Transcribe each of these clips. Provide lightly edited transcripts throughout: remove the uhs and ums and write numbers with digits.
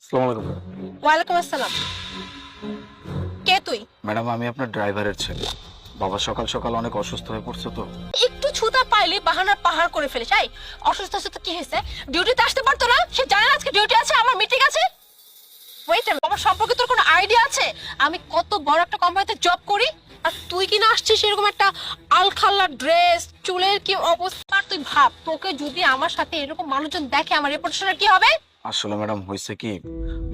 আসসালামু আলাইকুম। ওয়ালাইকুম আসসালাম। কে তুই? ম্যাডাম আমি আপনার ড্রাইভারের ছেলে। বাবা সকাল সকাল অনেক অসুস্থ হয়ে পড়ছে তো। একটু ছুতা পাইলে বাহানার পাহাড় করে ফেলিস। এই অসুস্থ আছে তো কি হয়েছে? ডিউটিতে আসতে পারতো না? সে জানে না আজকে ডিউটি আছে, আমার মিটিং আছে। ওয়েট, আমার সম্পর্কে তোর কোনো আইডিয়া আছে? আমি কত বড় একটা কোম্পানিতে জব করি, আর তুই কি না আসছিস এরকম একটা আলখাল্লা ড্রেস, চুলের কি অবস্থা? তুই ভাব, তোকে যদি আমার সাথে এরকম মানুষজন দেখে আমার রেপুটেশনের কি হবে? আসলে ম্যাডাম হয়েছে কি,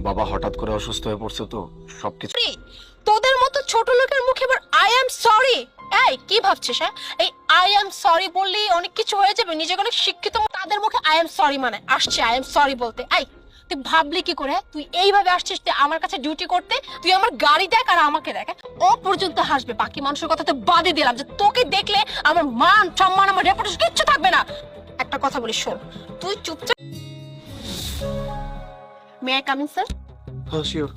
বাবা হঠাৎ করে অসুস্থ হয়ে পড়ছে তো সবকিছু। তুই, তোদের মতো ছোট লোকের মুখে এবার আই এম সরি। এই কি ভাবছিস? হ্যাঁ, এই আই এম সরি বললেই অনেক কিছু হয়ে যাবে? নিজেকে অনেক শিক্ষিত তাদের মুখে আই এম সরি মানে আসছে আই এম সরি বলতে। এই তুই ভাবলি কি করে? তুই এইভাবে আসছিস তুই আমার কাছে ডিউটি করতে? তুই আমার গাড়ি দেখ আর আমাকে দেখ, ও পর্যন্ত হাসবে, বাকি মানুষের কথা তো বাদই দিলাম, যে তোকে দেখলে আমার মান সম্মান আমার রেপুটেশন কিচ্ছু থাকবে না। একটা কথা বলি শোন, তুই চুপচাপ। May I come in sir? হ্যাঁ শিওর।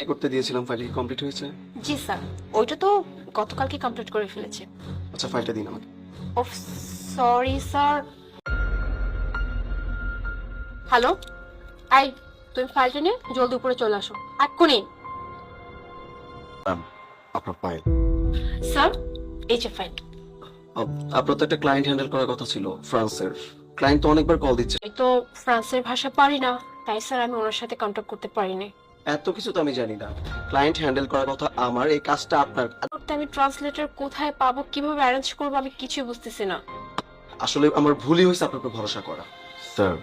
করতে দিয়েছিলাম, ফাইল কি কমপ্লিট হয়েছে? জি স্যার, ওইটা তো গতকালকে কমপ্লিট করে ফেলেছে। আচ্ছা ফাইলটা দিন আমাকে। ওফ, সরি স্যার। হ্যালো, এই তুমি ফাইলটা নিয়ে জলদি উপরে চলে আসো এক্ষুনি। ম্যাম আপনার ফাইল। স্যার, এই যে ফাইল। আপনার তো একটা ক্লায়েন্ট হ্যান্ডেল করার কথা ছিল, ফ্রান্সের ক্লায়েন্ট তো অনেকবার কল দিচ্ছে। আমি তো ফ্রান্সের ভাষা পারি না, তাই স্যার আমি ওনার সাথে কন্ট্যাক্ট করতে পারিনি। এত কিছু তো আমি জানি না, ক্লায়েন্ট হ্যান্ডেল করার কথা আমার, এই কাজটা আপনার। করতে আমি ট্রান্সলেটর কোথায় পাবো, কিভাবে অ্যারেঞ্জ করবো, আমি কিছুই বুঝতেছি না। আসলে আমার ভুলই হয়েছে আপনার উপর ভরসা করা। স্যার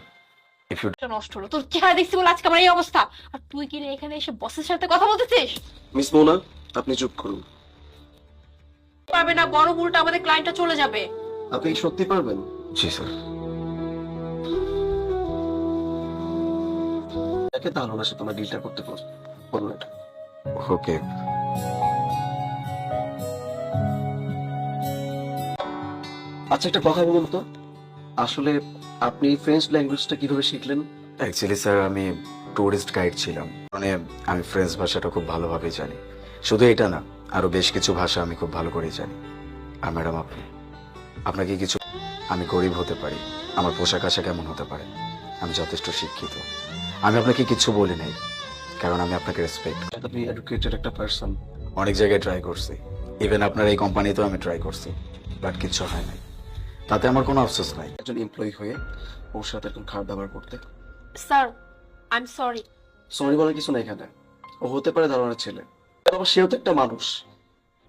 ইফ ইউ এটা নষ্ট হলো, তোর চেহারা দেখছি বলে আজকে আমার এই অবস্থা, আর তুই কি না এখানে এসে বসের সাথে কথা বলতেছিস? মিস মোনা, আপনি চুপ করুন। পারবে না, বড় ভুলটা আমাদের ক্লায়েন্টটা চলে যাবে। আপনি কি সত্যি পারবেন? জি স্যার। দেখে তাহলে ওনার সাথে তোমরা ডিলটা করতে বলুন এটা। ওকে। আচ্ছা একটা কথা বলুন তো, আসলে আপনি ফ্রেঞ্চ ল্যাঙ্গুয়েজটা কিভাবে শিখলেন? অ্যাকচুয়ালি স্যার আমি টুরিস্ট গাইড ছিলাম, মানে আমি ফ্রেঞ্চ ভাষাটা খুব ভালোভাবে জানি। শুধু এটা না, আরো বেশ কিছু ভাষা আমি খুব ভালো করেই জানি। আর ম্যাডাম আপনি, আপনাকে কিছু, আমি গরিব হতে পারি, আমার পোশাক আশাক কেমন হতে পারে, আমি যথেষ্ট শিক্ষিত। আমি আপনাকে কিছু বলি নাই, কারণ আমি আপনাকে রেসপেক্ট। আপনি এডুকেটেড একটা পারসন। অনেক জায়গায় ট্রাই করছি, ইভেন আপনার এই কোম্পানিতেও আমি ট্রাই করছি, বাট কিচ্ছু হয় নাই। তাতে আমার কোনো আফসোস নাই। একজন এমপ্লয়ি হয়ে ওর সাথে এরকম খারাপ ব্যবহার করতে। Sir I am sorry. Sorry বলার কিছু নাই এখানে। ও হতে পারে দারোয়ানের ছেলে, তবে সেও তো একটা মানুষ।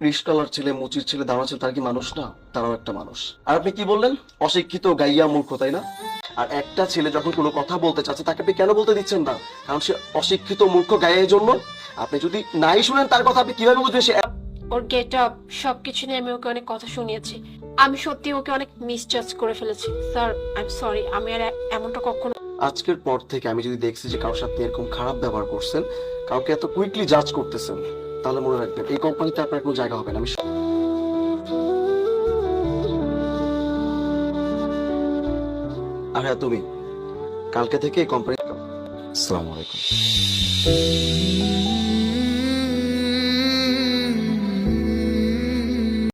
রিস্কালার ছেলে, মুচির ছেলে, দারোয়ান ছেলে, তার কি মানুষ না? তারাও একটা মানুষ। আর আপনি কি বললেন? অশিক্ষিত, গাইয়া, মূর্খ, তাই না? আর একটা ছেলে যখন কোনো কথা বলতে চাচ্ছে তাকে আপনি কেন বলতে দিচ্ছেন না? কারণ সে অশিক্ষিত, মূর্খ, গাইয়া। এই জন্য আপনি যদি নাই শুনেন তার কথা, আপনি কিভাবে বুঝবেন সে? ওর গেট আপ সবকিছু নিয়ে আমি ওকে অনেক কথা শুনিয়েছি, আমি সত্যি ওকে অনেক মিসজাজ করে ফেলেছি। স্যার আই এম সরি, আমি আর এমনটা কখনো। আজকের পর থেকে আমি যদি দেখছি যে কারোর সাথে এরকম খারাপ ব্যবহার করছেন, কাউকে এত কুইকলি জাজ করতেছেন, তাহলে মনে রাখবেন এই কোম্পানিতে আপনার কোনো জায়গা হবে না। আমি আর হ্যাঁ, তুমি কালকে থেকে এই কোম্পানি। আসসালামু আলাইকুম।